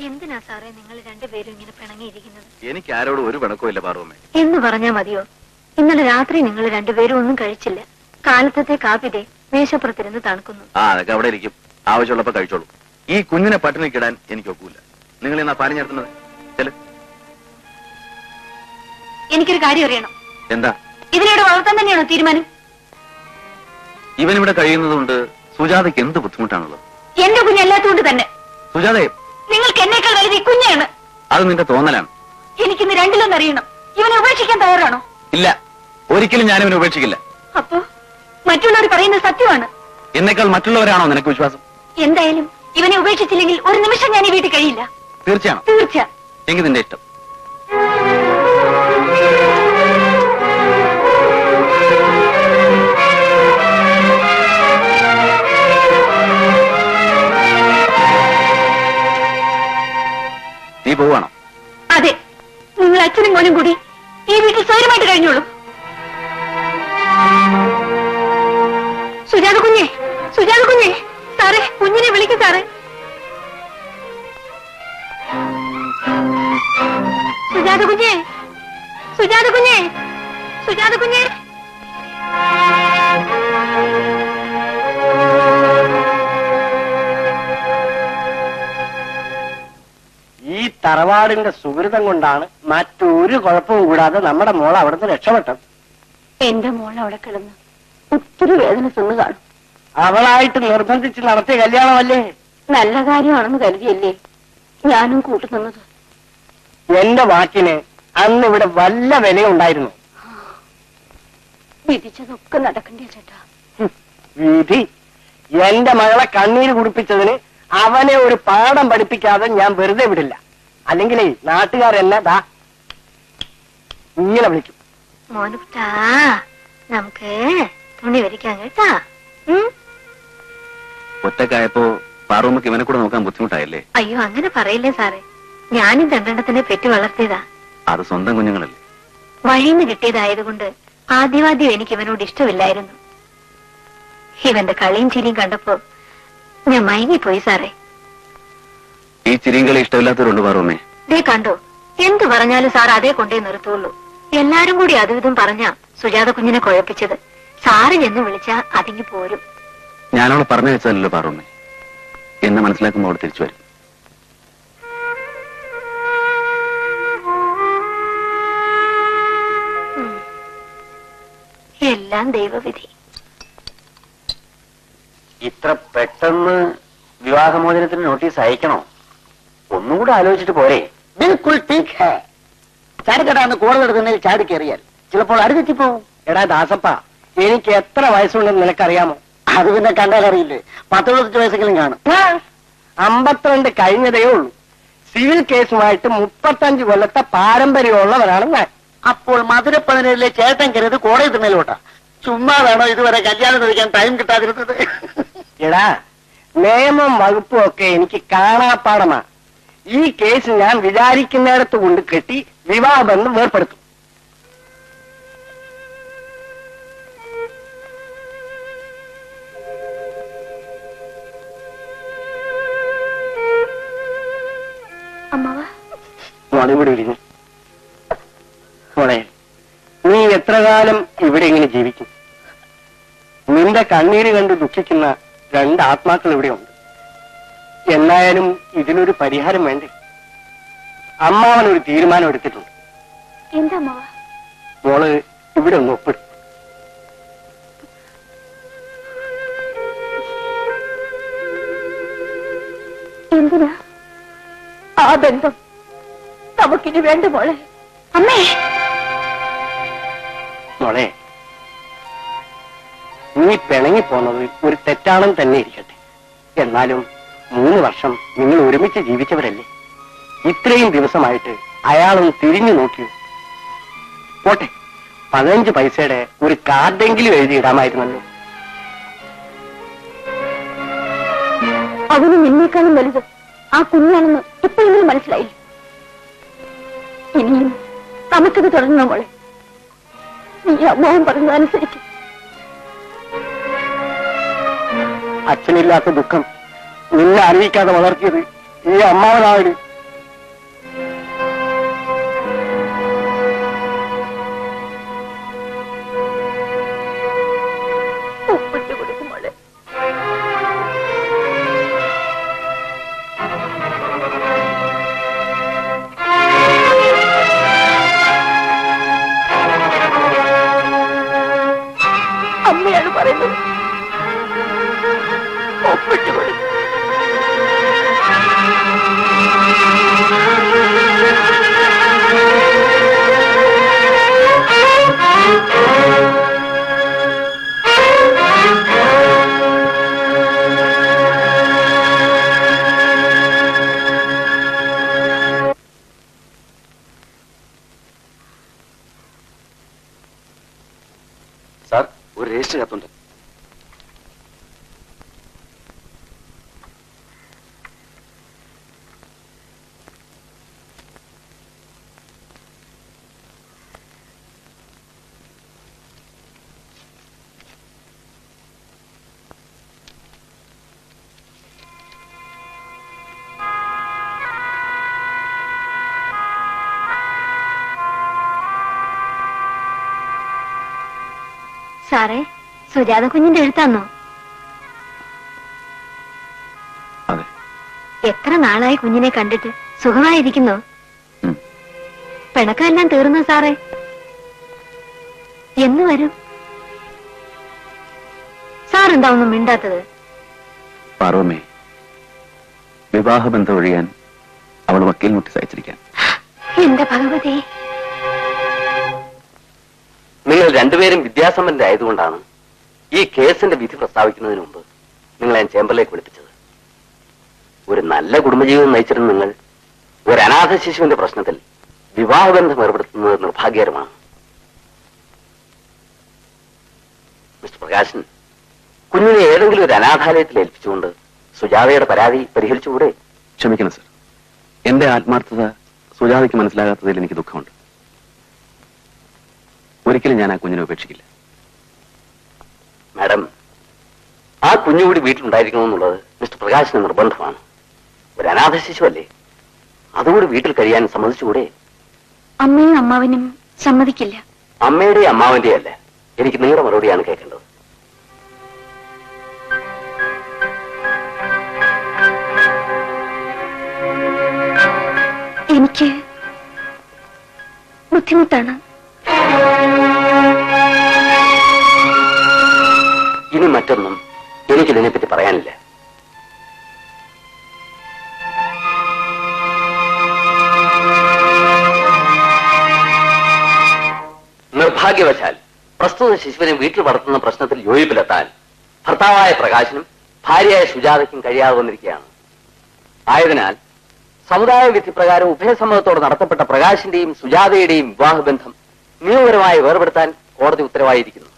എന്തിനാ സാറേ നിങ്ങൾ രണ്ടുപേരും ഇങ്ങനെ പിണങ്ങിയിരിക്കുന്നത്? എനിക്ക് ആരോടും ഒരു പിണക്കവും ഇല്ല പാറുമ്മേ. എന്ന് പറഞ്ഞാ മതിയോ? ഇന്നലെ രാത്രി നിങ്ങൾ രണ്ടുപേരും ഒന്നും കഴിച്ചില്ല. കാലത്തെ കാപ്പിതേ മേശപ്പുറത്തിരുന്ന് തണുക്കുന്നു. അതൊക്കെ അവിടെ ഇരിക്കും, ആവശ്യമുള്ളപ്പോ കഴിച്ചോളൂ. ഈ കുഞ്ഞിനെ പട്ടിണിക്കിടാൻ എനിക്ക് ഒക്കൂല. നിങ്ങൾ എന്നാ പാല് ചേർത്തുന്നത്? ചെല്. എനിക്കൊരു കാര്യം അറിയണം. എന്താ? ഇതിനിവിടെ വളർത്താൻ തന്നെയാണോ തീരുമാനം? ഇവനിവിടെ കഴിയുന്നതുകൊണ്ട് സുജാതയ്ക്ക് എന്ത് ബുദ്ധിമുട്ടാണുള്ളത്? എന്റെ കുഞ്ഞല്ലാത്തതുകൊണ്ട് തന്നെ. സുജാതയെ നിങ്ങൾക്ക് എന്നേക്കാൾ വലുത് ഈ കുഞ്ഞാണ്. അത് നിന്റെ തോന്നലാണ്. എനിക്കിന്ന് രണ്ടിലൊന്നും അറിയണം. ഇവനെ ഉപേക്ഷിക്കാൻ തയ്യാറാണോ? ഇല്ല, ഒരിക്കലും ഞാനിവനെ ഉപേക്ഷിക്കില്ല. അപ്പോ മറ്റുള്ളവർ പറയുന്നത് സത്യമാണ്. എന്നേക്കാൾ മറ്റുള്ളവരാണോ നിനക്ക് വിശ്വാസം? എന്തായാലും ഇവനെ ഉപേക്ഷിച്ചില്ലെങ്കിൽ ഒരു നിമിഷം ഞാൻ ഈ വീട്ടിൽ കഴിയില്ല. തീർച്ചയാണോ? തീർച്ച. എങ്കിൽ നിന്റെ ഇഷ്ടം. നീ പോവാണോ? അതെ, നിങ്ങൾ അച്ഛനും മോനും കൂടി ഈ വീട്ടിൽ സ്വയമായിട്ട് കഴിഞ്ഞോളൂ. സുജാത കുഞ്ഞെ, സുജാത കുഞ്ഞെ, സാറേ കുഞ്ഞിനെ വിളിക്കും സാറേ. സുജാത കുഞ്ഞെ, സുജാത കുഞ്ഞെ, സുജാത കുഞ്ഞെ. ഈ തറവാടിന്റെ സുഹൃതം കൊണ്ടാണ് മറ്റൊരു കുഴപ്പവും കൂടാതെ നമ്മുടെ മോൾ അവിടുന്ന് രക്ഷപ്പെട്ടത്. എന്റെ മോൾ അവിടെ കിടന്ന് ഒത്തിരി വേദന തിന്നു കാണും. അവളായിട്ട് നിർബന്ധിച്ച് നടത്തിയ കല്യാണമല്ലേ? നല്ല കാര്യമാണെന്ന് കരുതിയല്ലേ ഞാനും കൂട്ടുനിന്നത്. എന്റെ വാക്കിന് അന്ന് ഇവിടെ വല്ല വിലയുണ്ടായിരുന്നു. വിധിച്ചതൊക്കെ നടക്കണ്ടേ ചേട്ടാ? വിധി എന്റെ മകളെ കണ്ണീര് കുടിപ്പിച്ചതിന് അവനെ ഒരു പാഠം പഠിപ്പിക്കാതെ ഞാൻ വെറുതെ വിടില്ല. അല്ലെങ്കിലേ നാട്ടുകാരെന്നെ ദാ ഇങ്ങനെ വിളിക്കും. മോനുട്ടാ, നമുക്ക് തുണി വരിക്കാൻ കേട്ടാ. ഒറ്റക്കായപ്പോ പാറുമ്മക്ക് ഇവനെ കൂടെ നോക്കാൻ ബുദ്ധിമുട്ടായല്ലേ? അയ്യോ, അങ്ങനെ പറയില്ലേ സാറേ. ഞാനും രണ്ടെണ്ണത്തിനെ പെറ്റു വളർത്തിയതാ. അത് സ്വന്തം കുഞ്ഞുങ്ങളല്ലേ? വഴിന്ന് കിട്ടിയതായതുകൊണ്ട് ആദ്യവാദ്യം എനിക്ക് ഇവനോട് ഇഷ്ടമില്ലായിരുന്നു. ഇവന്റെ കളിയും ചിരിയും കണ്ടപ്പോ ഞാൻ മയങ്ങിപ്പോയി സാറേ. ഈ ചിരിയും കളി ഇഷ്ടമില്ലാത്തവരുണ്ട് പാറുമ്മേ. ദേ കണ്ടോ, എന്തു പറഞ്ഞാലും സാർ അതേ കൊണ്ടേ നിർത്തുള്ളൂ. എല്ലാരും കൂടി അതും ഇതും പറഞ്ഞാ സുജാത കുഞ്ഞിനെ കുഴപ്പിച്ചത്. സാറ് എന്ന് വിളിച്ചാ അതിങ്ങി പോരും. ഞാനവളെ പറഞ്ഞു വെച്ചതല്ലോ പാറുമ്മേ. എന്നെ മനസ്സിലാക്കുമ്പോ അവിടെ തിരിച്ചു വരും. എല്ലാം ദൈവവിധി. ഇത്ര പെട്ടെന്ന് വിവാഹമോചനത്തിന് നോട്ടീസ് അയക്കണോ? ഒന്നുകൂടെ ആലോചിച്ചിട്ട് പോരെ? ബിൽക്കുൽ ടീക്ക് ഹേ. ചാടിക്കടാന്ന് കോടതെടുക്കുന്നതിൽ ചാടിക്കേറിയാൽ ചിലപ്പോൾ അടുത്തെത്തിപ്പോവും. എടാ ദാസപ്പ, എനിക്ക് എത്ര വയസ്സുണ്ടെന്ന് നിനക്കറിയാമോ? അത് പിന്നെ കണ്ടാൽ അറിയില്ലേ? 10-15 വയസ്സെങ്കിലും കാണും. 52 കഴിഞ്ഞതേ ഉള്ളൂ. സിവിൽ കേസുമായിട്ട് 35 കൊല്ലത്തെ പാരമ്പര്യമുള്ളവരാണ് ഞാൻ. അപ്പോൾ മധുരപ്പതിനിലെ ചേട്ടൻ കരുത് കോടതി തിന്നലോട്ടാ. ചുമ്മാതാണോ ഇതുവരെ കല്യാണം കഴിക്കാൻ ടൈം കിട്ടാതിരുന്നത്? എടാ, നിയമം വകുപ്പും ഒക്കെ എനിക്ക് കാണാപ്പാടമാ. ഈ കേസ് ഞാൻ വിചാരിക്കുന്നിടത്ത് കൊണ്ട് കെട്ടി വിവാഹബന്ധം വേർപ്പെടുത്തും. മോളെ ഇവിടെ ഇരിഞ്ഞു. മോളെ, നീ എത്ര കാലം ഇവിടെ ഇങ്ങനെ ജീവിക്കും? നിന്റെ കണ്ണീര് കണ്ട് ദുഃഖിക്കുന്ന 2 ആത്മാക്കൾ ഇവിടെയുണ്ട്. എന്നായാലും ഇതിനൊരു പരിഹാരം വേണ്ടേ? അമ്മാവനൊരു തീരുമാനം എടുത്തിട്ടുണ്ട്. എന്താ മോള് ഇവിടെ ഒന്ന് ഒപ്പിടും. എന്തിനാ ആ ബന്ധം? നമുക്കിനി വേണ്ട മോളെ. അമ്മേ, മോളെ, നീ പിണങ്ങിപ്പോന്നത് ഒരു തെറ്റാണെന്ന് തന്നെ ഇരിക്കട്ടെ. എന്നാലും 3 വർഷം നിങ്ങൾ ഒരുമിച്ച് ജീവിച്ചവരല്ലേ? ഇത്രയും ദിവസമായിട്ട് അയാളൊന്ന് തിരിഞ്ഞു നോക്കിയോ? പോട്ടെ, 15 പൈസയുടെ ഒരു കാർഡെങ്കിലും എഴുതിയിടാമായിരുന്നല്ലോ. അവന് നിന്നേക്കാളും വലുത് ആ കുഞ്ഞാണെന്ന് ഇപ്പോഴെങ്കിലും മനസ്സിലായി. ഇനിയും നമുക്കിത് തുടരണോ മോളെ? നീ അമ്മാവൻ പറഞ്ഞതനുസരിക്കും. അച്ഛനില്ലാത്ത ദുഃഖം നിന്നെ അറിയിക്കാതെ വളർത്തിയത് ഈ അമ്മാവനാണ്. ഒരു രജിസ്റ്റർ കത്തുണ്ട്. സാറേ, സുജാത കുഞ്ഞിന്റെ എഴുത്താന്നോ? അതെ. എത്ര നാളായി കുഞ്ഞിനെ കണ്ടിട്ട്? സുഖമായിരിക്കുന്നോ? പിണക്കെല്ലാം തീർന്നോ സാറേ? എന്ന് വരും? സാറെന്താ ഒന്നും മിണ്ടാത്തത്? പാർവമേ, വിവാഹബന്ധം ഒഴിയാൻ അവൾ വക്കീൽ നോട്ടീസ് അയച്ചിരിക്കാൻ. എന്റെ ഭഗവതി, നിങ്ങൾ രണ്ടുപേരും വിദ്യാസമ്പന്നരായതുകൊണ്ടാണ് ഈ കേസിന്റെ വിധി പ്രസ്താവിക്കുന്നതിന് മുമ്പ് നിങ്ങളെ ഞാൻ ചേംബറിലേക്ക് വിളിപ്പിച്ചത്. ഒരു നല്ല കുടുംബജീവിതം നയിച്ചിരുന്ന നിങ്ങൾ ഒരു അനാഥ ശിശുവിന്റെ പ്രശ്നത്തിൽ വിവാഹബന്ധം ഏർപ്പെടുത്തുന്നത് നിർഭാഗ്യകരമാണ്. മിസ്റ്റർ പ്രകാശൻ, കുഞ്ഞിനെ ഏതെങ്കിലും ഒരു അനാഥാലയത്തിൽ ഏൽപ്പിച്ചുകൊണ്ട് സുജാതയുടെ പരാതി പരിഹരിച്ചുകൂടെ? ക്ഷമിക്കണം സർ, എന്റെ ആത്മാർത്ഥത സുജാതയ്ക്ക് മനസ്സിലാകാത്തതിൽ എനിക്ക് ദുഃഖമുണ്ട്. ഒരിക്കലും ഞാൻ ആ കുഞ്ഞിനെ ഉപേക്ഷിക്കില്ല. മാഡം, ആ കുഞ്ഞുകൂടി വീട്ടിലുണ്ടായിരിക്കണമെന്നുള്ളത് മിസ്റ്റർ പ്രകാശിന് നിർബന്ധമാണ്. ഒരു അനാഥ ശിശുവല്ലേ, അതുകൂടി വീട്ടിൽ കഴിയാൻ സമ്മതിച്ചുകൂടെ? അമ്മയും അമ്മാവനും സമ്മതിക്കില്ല. അമ്മയുടെയും അമ്മാവന്റെയും അല്ല, എനിക്ക് നിങ്ങളുടെ മറുപടിയാണ് കേൾക്കേണ്ടത്. എനിക്ക് ബുദ്ധിമുട്ടാണ്. ഇനി മറ്റൊന്നും എനിക്കിതിനെപ്പറ്റി പറയാനില്ല. നിർഭാഗ്യവശാൽ പ്രസ്തുത ശിശുവിനെ വീട്ടിൽ വളർത്തുന്ന പ്രശ്നത്തിൽ യോജിപ്പിലെത്താൻ ഭർത്താവായ പ്രകാശനും ഭാര്യയായ സുജാതയ്ക്കും കഴിയാതെ വന്നിരിക്കുകയാണ്. ആയതിനാൽ സമുദായ വിധി പ്രകാരം ഉഭയസമ്മതത്തോടെ നടത്തപ്പെട്ട പ്രകാശിന്റെയും സുജാതയുടെയും വിവാഹബന്ധം നിയമപരമായി വേർപെടുത്താൻ കോടതി ഉത്തരവായിരിക്കുന്നു.